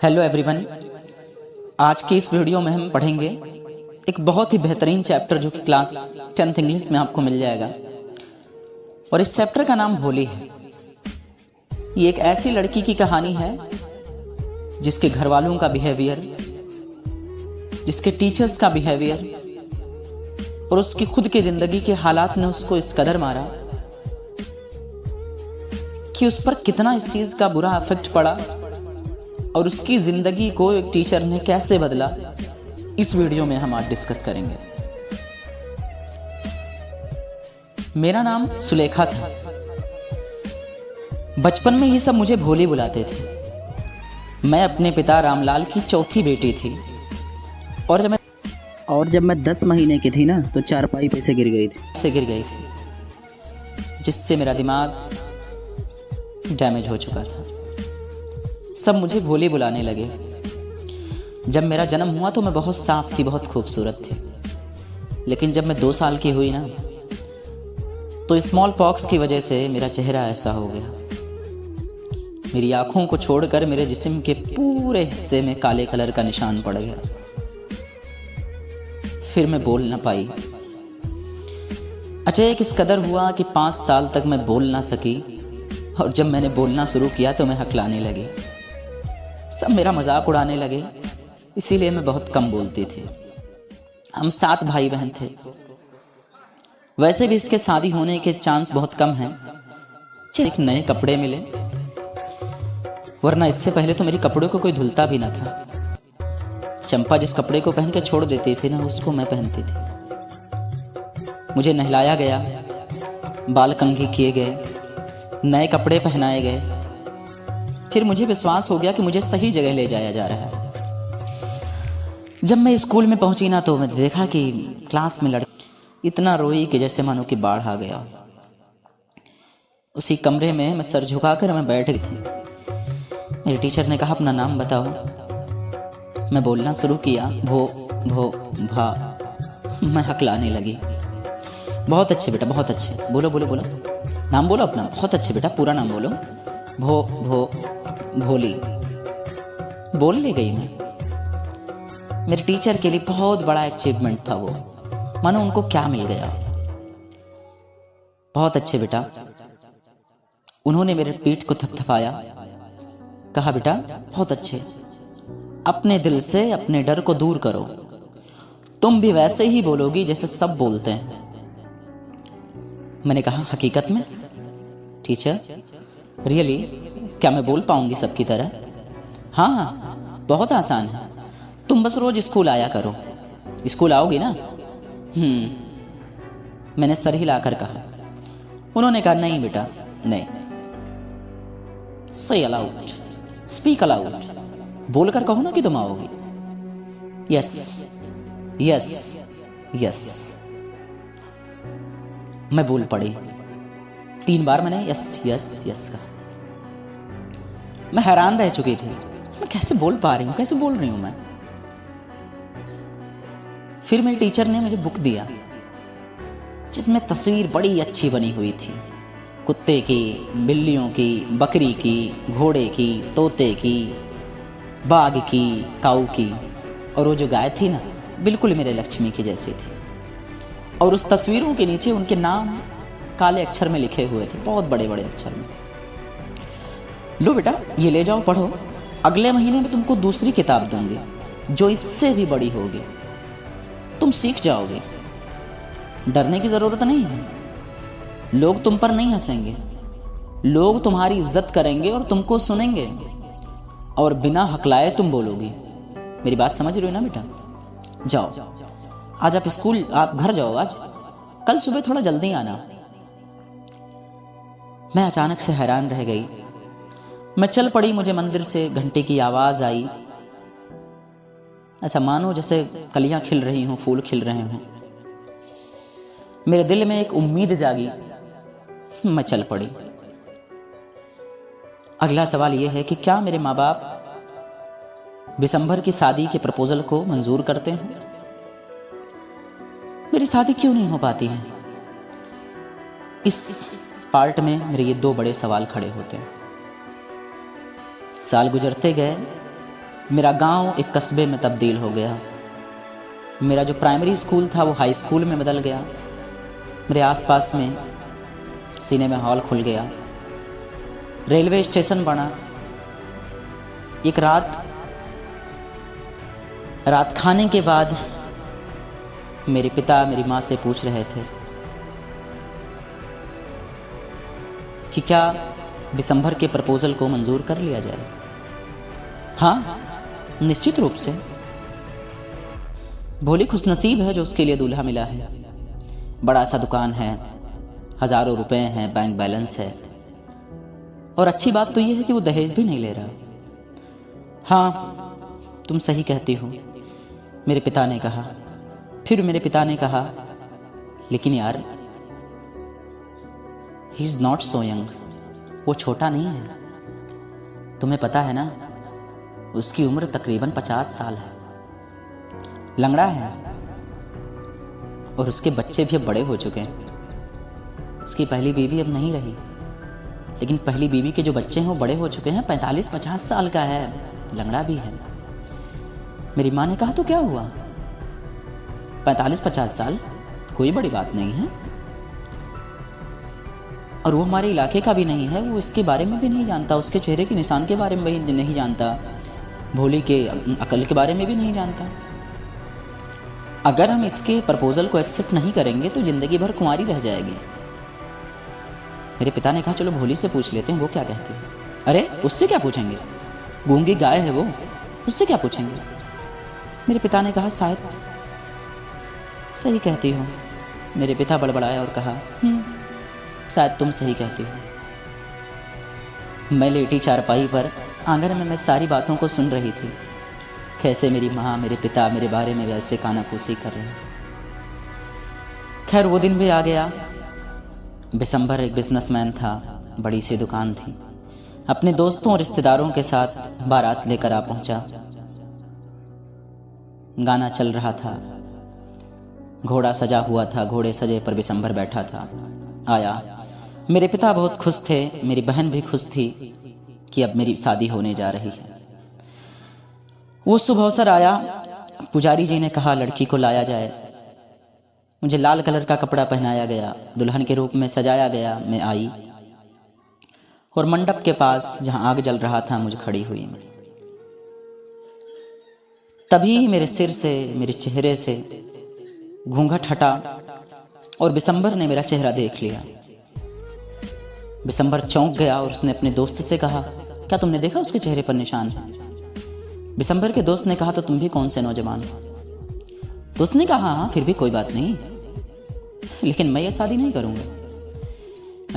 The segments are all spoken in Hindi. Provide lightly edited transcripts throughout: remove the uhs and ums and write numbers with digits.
Hello everyone. आज की इस वीडियो में हम पढ़ेंगे एक बहुत ही बेहतरीन चैप्टर जो कि क्लास 10th इंग्लिश में आपको मिल जाएगा। और इस चैप्टर का नाम भोली है। ये एक ऐसी लड़की की कहानी है जिसके घर वालों का बिहेवियर, जिसके टीचर्स का बिहेवियर और उसकी खुद की ज़िंदगी के हालात ने उसको इस कदर मारा कि उस पर कितना इस चीज़ का बुरा इफेक्ट पड़ा और उसकी ज़िंदगी को एक टीचर ने कैसे बदला, इस वीडियो में हम आज डिस्कस करेंगे। मेरा नाम सुलेखा था। बचपन में ये सब मुझे भोली बुलाते थे। मैं अपने पिता रामलाल की चौथी बेटी थी और जब मैं 10 महीने की थी ना तो चारपाई पे से गिर गई थी जिससे मेरा दिमाग डैमेज हो चुका था। सब मुझे भोली बुलाने लगे। जब मेरा जन्म हुआ तो मैं बहुत साफ थी, बहुत खूबसूरत थी। लेकिन जब मैं 2 साल की हुई ना तो स्मॉल पॉक्स की वजह से मेरा चेहरा ऐसा हो गया। मेरी आंखों को छोड़कर मेरे जिस्म के पूरे हिस्से में काले कलर का निशान पड़ गया। फिर मैं बोल ना पाई। अचानक इस कदर हुआ कि 5 साल तक मैं बोल ना सकी और जब मैंने बोलना शुरू किया तो मैं हकलाने लगी। सब मेरा मजाक उड़ाने लगे, इसीलिए मैं बहुत कम बोलती थी। हम 7 भाई बहन थे। वैसे भी इसके शादी होने के चांस बहुत कम हैं। एक नए कपड़े मिले, वरना इससे पहले तो मेरे कपड़ों को कोई धुलता भी ना था। चंपा जिस कपड़े को पहन के छोड़ देती थी ना, उसको मैं पहनती थी। मुझे नहलाया गया, बाल कंघी किए गए, नए कपड़े पहनाए गए। फिर मुझे विश्वास हो गया कि मुझे सही जगह ले जाया जा रहा है। जब मैं स्कूल में पहुंची ना तो मैं देखा कि क्लास में लड़की इतना रोई कि जैसे मानो कि बाढ़ आ गया। उसी कमरे में मैं सर झुकाकर मैं बैठ गई थी। मेरे टीचर ने कहा अपना नाम बताओ। मैं बोलना शुरू किया, भो भो भा। मैं हकलाने लगी। बहुत अच्छे बेटा, बहुत अच्छे, बोलो बोलो बोलो, नाम बोलो अपना। बहुत अच्छे बेटा, पूरा नाम बोलो। भो भो भोली। बोल ले गई मैं। मेरे टीचर के लिए बहुत बड़ा अचीवमेंट था वो। मानो उनको क्या मिल गया। बहुत अच्छे बेटा। उन्होंने मेरे पीठ को थपथपाया, कहा बेटा बहुत अच्छे, अपने दिल से अपने डर को दूर करो। तुम भी वैसे ही बोलोगी जैसे सब बोलते हैं। मैंने कहा हकीकत में टीचर, रियली, क्या मैं बोल पाऊंगी सबकी तरह? हाँ, बहुत आसान है। तुम बस रोज स्कूल आया करो। स्कूल आओगी ना? मैंने सर हिलाकर कहा। उन्होंने कहा नहीं बेटा नहीं। से अलाउड, स्पीक अलाउड, बोलकर कहो ना कि तुम आओगी। Yes yes yes. मैं बोल पड़ी। 3 बार मैंने यस यस यस कहा। मैं हैरान रह चुकी थी, मैं कैसे बोल पा रही हूँ, कैसे बोल रही हूँ मैं। फिर मेरे टीचर ने मुझे बुक दिया जिसमें तस्वीर बड़ी अच्छी बनी हुई थी। कुत्ते की, बिल्लियों की, बकरी की, घोड़े की, तोते की, बाघ की, काऊ की, और वो जो गाय थी ना बिल्कुल मेरे लक्ष्मी की जैसी थी। और उस तस्वीरों के नीचे उनके नाम काले अक्षर में लिखे हुए थे, बहुत बड़े बड़े अक्षर में। लो बेटा ये ले जाओ, पढ़ो। अगले महीने में तुमको दूसरी किताब दूंगी जो इससे भी बड़ी होगी। तुम सीख जाओगे। डरने की जरूरत नहीं है। लोग तुम पर नहीं हंसेंगे, लोग तुम्हारी इज्जत करेंगे और तुमको सुनेंगे और बिना हकलाए तुम बोलोगी। मेरी बात समझ रहे हो ना बेटा? जाओ आज आप स्कूल, आप घर जाओ आज, कल सुबह थोड़ा जल्दी आना। मैं अचानक से हैरान रह गई। मैं चल पड़ी। मुझे मंदिर से घंटे की आवाज आई। ऐसा मानो जैसे कलियां खिल रही हों, फूल खिल रहे हों। मेरे दिल में एक उम्मीद जागी। मैं चल पड़ी। अगला सवाल यह है कि क्या मेरे माँ बाप दिसंबर की शादी के प्रपोजल को मंजूर करते हैं? मेरी शादी क्यों नहीं हो पाती है? इस पार्ट में मेरे ये 2 बड़े सवाल खड़े होते हैं। साल गुजरते गए, मेरा गांव एक कस्बे में तब्दील हो गया। मेरा जो प्राइमरी स्कूल था वो हाई स्कूल में बदल गया। मेरे आसपास में सिनेमा हॉल खुल गया, रेलवे स्टेशन बना। एक रात खाने के बाद मेरे पिता मेरी माँ से पूछ रहे थे कि क्या बिशंभर के प्रपोजल को मंजूर कर लिया जाए। हाँ, निश्चित रूप से। भोली खुशनसीब है जो उसके लिए दूल्हा मिला है। बड़ा सा दुकान है, हजारों रुपए हैं, बैंक बैलेंस है, और अच्छी बात तो यह है कि वो दहेज भी नहीं ले रहा। हाँ, तुम सही कहती हो, मेरे पिता ने कहा। फिर मेरे पिता ने कहा, लेकिन यार, he is not so young, वो छोटा नहीं है। तुम्हें पता है ना, उसकी उम्र तकरीबन 50 साल है, लंगड़ा है, और उसके बच्चे भी अब बड़े हो चुके हैं। उसकी पहली बीवी अब नहीं रही, लेकिन पहली बीवी के जो बच्चे हैं वो बड़े हो चुके हैं। 45-50 साल का है, लंगड़ा भी है। मेरी माँ ने कहा, तो क्या हुआ, 45-50 साल कोई बड़ी बात नहीं है, और वो हमारे इलाके का भी नहीं है, वो इसके बारे में भी नहीं जानता, उसके चेहरे के निशान के बारे में भी नहीं जानता, भोली के अकल के बारे में भी नहीं जानता। अगर हम इसके प्रपोजल को एक्सेप्ट नहीं करेंगे तो जिंदगी भर कुंवारी रह जाएगी। मेरे पिता ने कहा, चलो भोली से पूछ लेते हैं वो क्या कहती है। अरे उससे क्या पूछेंगे, गूंगी गाय है वो, उससे क्या पूछेंगे। मेरे पिता ने कहा, शायद सही कहती हो। मेरे पिता बड़बड़ाया और कहा, शायद तुम सही कहती हो। मैं लेटी चारपाई पर आंगन में मैं सारी बातों को सुन रही थी, कैसे मेरी माँ मेरे पिता मेरे बारे में वैसे कानाफूसी कर रहे हैं। खैर वो दिन भी आ गया। बिशंभर एक बिजनेसमैन था, बड़ी सी दुकान थी। अपने दोस्तों और रिश्तेदारों के साथ बारात लेकर आ पहुंचा। गाना चल रहा था, घोड़ा सजा हुआ था, घोड़े सजे पर बिशंभर बैठा था। आया, मेरे पिता बहुत खुश थे, मेरी बहन भी खुश थी कि अब मेरी शादी होने जा रही है। वो शुभ अवसर आया। पुजारी जी ने कहा, लड़की को लाया जाए। मुझे लाल कलर का कपड़ा पहनाया गया, दुल्हन के रूप में सजाया गया। मैं आई और मंडप के पास जहां आग जल रहा था मुझे खड़ी हुई। तभी मेरे सिर से, मेरे चेहरे से घूंघट हटा और बिशंभर ने मेरा चेहरा देख लिया। बिशंभर चौंक गया और उसने अपने दोस्त से कहा, क्या तुमने देखा उसके चेहरे पर निशान है? बिशंभर के दोस्त ने कहा, तो तुम भी कौन से नौजवान हो? दोस्त ने कहा, हाँ फिर भी कोई बात नहीं, लेकिन मैं ये शादी नहीं करूंगा।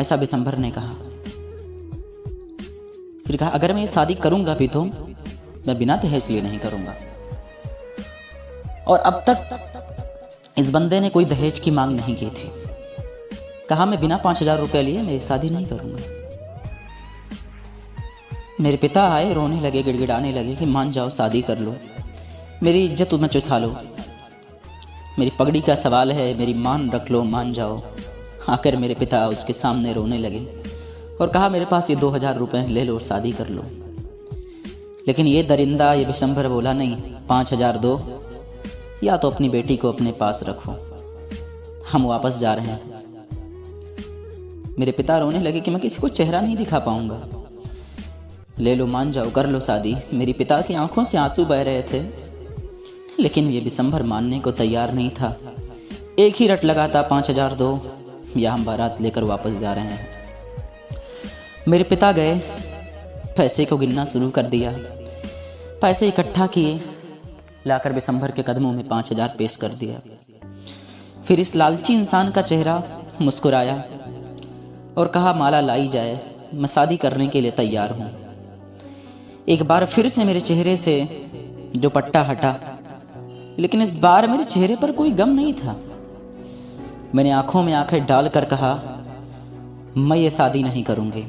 ऐसा बिशंभर ने कहा। फिर कहा, अगर मैं ये शादी करूंगा भी तो मैं बिना दहेज लिए नहीं करूंगा। और अब तक इस बंदे ने कोई दहेज की मांग नहीं की थी। कहा, मैं बिना 5000 रुपये लिए मैं ये शादी नहीं करूंगा। मेरे पिता आए, रोने लगे, गिड़गिड़ाने लगे कि मान जाओ, शादी कर लो, मेरी इज्जत तुम्हें चुथा लो, मेरी पगड़ी का सवाल है, मेरी मान रख लो, मान जाओ। आकर मेरे पिता उसके सामने रोने लगे और कहा, मेरे पास ये 2000 रुपये ले लो, शादी कर लो। लेकिन ये दरिंदा, ये बिशंभर बोला, नहीं, 5000 दो, या तो अपनी बेटी को अपने पास रखो, हम वापस जा रहे हैं। मेरे पिता रोने लगे कि मैं किसी को चेहरा नहीं दिखा पाऊंगा, ले लो, मान जाओ, कर लो शादी। मेरे पिता की आंखों से आंसू बह रहे थे, लेकिन ये बिशंभर मानने को तैयार नहीं था। एक ही रट लगाता, 5000 दो या हम बारात लेकर वापस जा रहे हैं। मेरे पिता गए, पैसे को गिनना शुरू कर दिया। पैसे इकट्ठा किए, लाकर बिशंभर के कदमों में 5000 पेश कर दिया। फिर इस लालची इंसान का चेहरा मुस्कुराया और कहा, माला लाई जाए, मैं शादी करने के लिए तैयार हूँ। एक बार फिर से मेरे चेहरे से दुपट्टा हटा, लेकिन इस बार मेरे चेहरे पर कोई गम नहीं था। मैंने आंखों में आंखें डालकर कहा, मैं ये शादी नहीं करूंगी।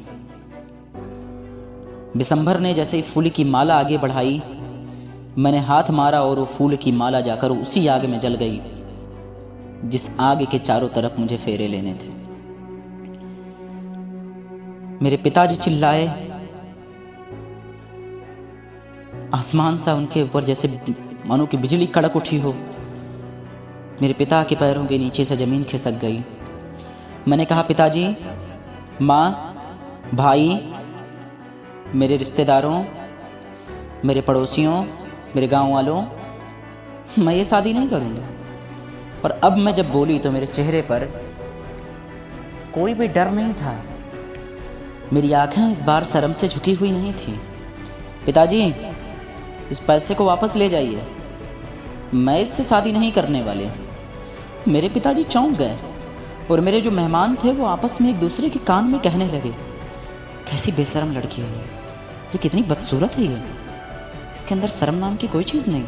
बिशंभर ने जैसे ही फूल की माला आगे बढ़ाई, मैंने हाथ मारा और वो फूल की माला जाकर उसी आग में जल गई जिस आग के चारों तरफ मुझे फेरे लेने थे। मेरे पिताजी चिल्लाए, आसमान सा उनके ऊपर जैसे मानो कि बिजली कड़क उठी हो। मेरे पिता के पैरों के नीचे से ज़मीन खिसक गई। मैंने कहा, पिताजी, माँ, भाई, मेरे रिश्तेदारों, मेरे पड़ोसियों, मेरे गांव वालों, मैं ये शादी नहीं करूँगा। और अब मैं जब बोली तो मेरे चेहरे पर कोई भी डर नहीं था। मेरी आंखें इस बार शर्म से झुकी हुई नहीं थी। पिताजी, इस पैसे को वापस ले जाइए, मैं इससे शादी नहीं करने वाले। मेरे पिताजी चौंक गए और मेरे जो मेहमान थे वो आपस में एक दूसरे के कान में कहने लगे, कैसी बेशर्म लड़की है ये कितनी बदसूरत है ये, इसके अंदर शर्म नाम की कोई चीज़ नहीं।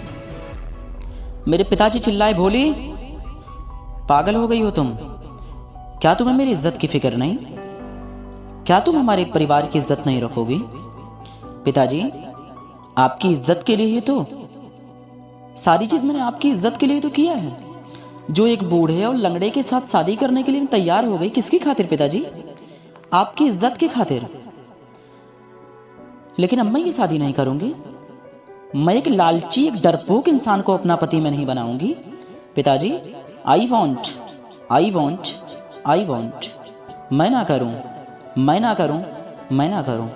मेरे पिताजी चिल्लाए, भोली, पागल हो गई हो तुम? क्या तुम्हें मेरी इज्जत की फिक्र नहीं? क्या तुम हमारे परिवार की इज्जत नहीं रखोगी? पिताजी, आपकी इज्जत के लिए ही तो सारी चीज मैंने आपकी इज्जत के लिए तो किया है। जो एक बूढ़े और लंगड़े के साथ शादी करने के लिए तैयार हो गई, किसकी खातिर पिताजी? आपकी इज्जत की खातिर। लेकिन अब मैं ये शादी नहीं करूंगी। मैं एक लालची, एक डरपोक इंसान को अपना पति में नहीं बनाऊंगी। पिताजी, आई वॉन्ट। मैं ना करूं।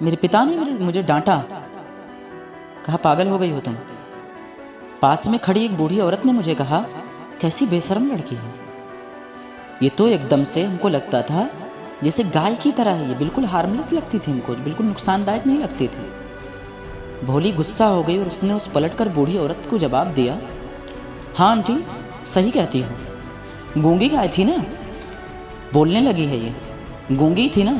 मेरे पिता ने मुझे डांटा, कहा, पागल हो गई हो तुम? पास में खड़ी एक बूढ़ी औरत ने मुझे कहा, कैसी बेशर्म लड़की है ये। तो एकदम से हमको लगता था जैसे गाय की तरह है ये, बिल्कुल हार्मलेस लगती थी हमको, बिल्कुल नुकसानदायक नहीं लगती थी। भोली गुस्सा हो गई और उसने उस पलटकर बूढ़ी औरत को जवाब दिया, हाँ आंटी, सही कहती हो। गूंगी गाय थी ना, बोलने लगी है ये। गूंगी थी ना,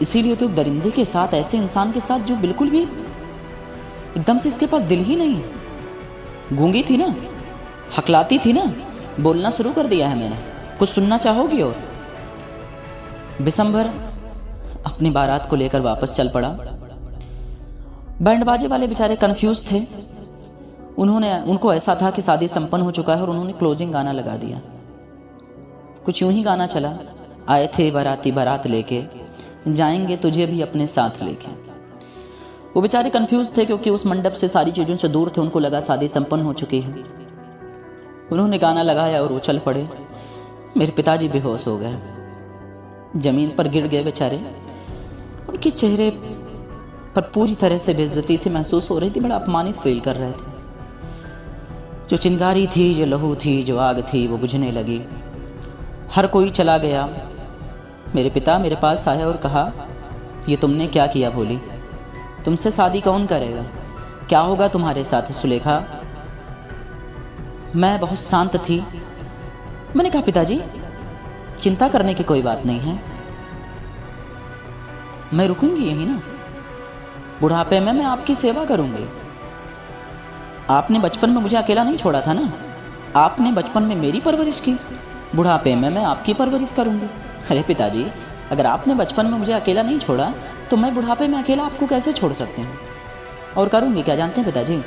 इसीलिए तो दरिंदे के साथ, ऐसे इंसान के साथ जो बिल्कुल भी एकदम से इसके पास दिल ही नहीं है। गूंगी थी ना, हकलाती थी ना, बोलना शुरू कर दिया है मैंने। कुछ सुनना चाहोगी? और बिशंबर अपनी बारात को लेकर वापस चल पड़ा। बैंड बाजे वाले बेचारे कंफ्यूज थे। उनको ऐसा था कि शादी संपन्न हो चुका है और उन्होंने क्लोजिंग गाना लगा दिया। कुछ यूं ही गाना चला, आए थे बाराती बारात लेके, जाएंगे तुझे भी अपने साथ लेके। वो बेचारे कंफ्यूज थे क्योंकि उस मंडप से, सारी चीज़ों से दूर थे। उनको लगा शादी संपन्न हो चुकी है। उन्होंने गाना लगाया और वो चल पड़े। मेरे पिताजी बेहोश हो गए, जमीन पर गिर गए बेचारे। उनके चेहरे पर पूरी तरह से बेइज्जती से महसूस हो रही थी, बड़ा अपमानित फील कर रहे थे। जो चिंगारी थी, जो लहू थी, जो आग थी, वो बुझने लगी। हर कोई चला गया। मेरे पिता मेरे पास आया और कहा, ये तुमने क्या किया भोली? तुमसे शादी कौन करेगा? क्या होगा तुम्हारे साथ सुलेखा? मैं बहुत शांत थी। मैंने कहा, पिताजी, चिंता करने की कोई बात नहीं है, मैं रुकूंगी यहीं ना। बुढ़ापे में मैं आपकी सेवा करूंगी। आपने बचपन में मुझे अकेला नहीं छोड़ा था ना, आपने बचपन में मेरी परवरिश की, बुढ़ापे में मैं आपकी परवरिश करूंगी। अरे पिताजी, अगर आपने बचपन में मुझे अकेला नहीं छोड़ा तो मैं बुढ़ापे में अकेला आपको कैसे छोड़ सकती हूँ? और करूँगी क्या जानते हैं पिताजी?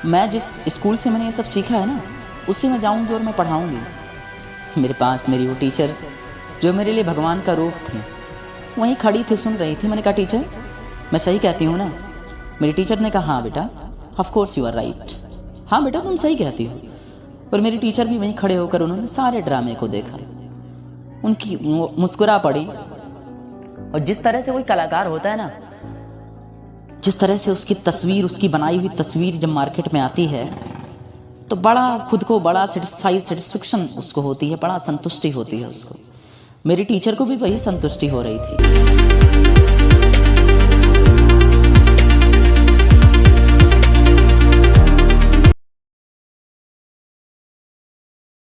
मैं जिस स्कूल से मैंने ये सब सीखा है ना, उससे मैं जाऊँगी और मैं पढ़ाऊँगी। मेरे पास मेरी वो टीचर जो मेरे लिए भगवान का रूप थी, वहीं खड़ी थी, सुन रही थी। मैंने कहा, टीचर, मैं सही कहती हूँ ना? मेरी टीचर ने कहा, हाँ बेटा, of course you are right. हाँ बेटा, तुम सही कहती हो। और मेरी टीचर भी वहीं खड़े होकर उन्होंने सारे ड्रामे को देखा। उनकी मुस्कुरा पड़ी। और जिस तरह से कोई कलाकार होता है ना, जिस तरह से उसकी तस्वीर, उसकी बनाई हुई तस्वीर जब मार्केट में आती है तो बड़ा खुद को बड़ा सेटिस्फेक्शन उसको होती है, बड़ा संतुष्टि होती है उसको। मेरी टीचर को भी वही संतुष्टि हो रही थी।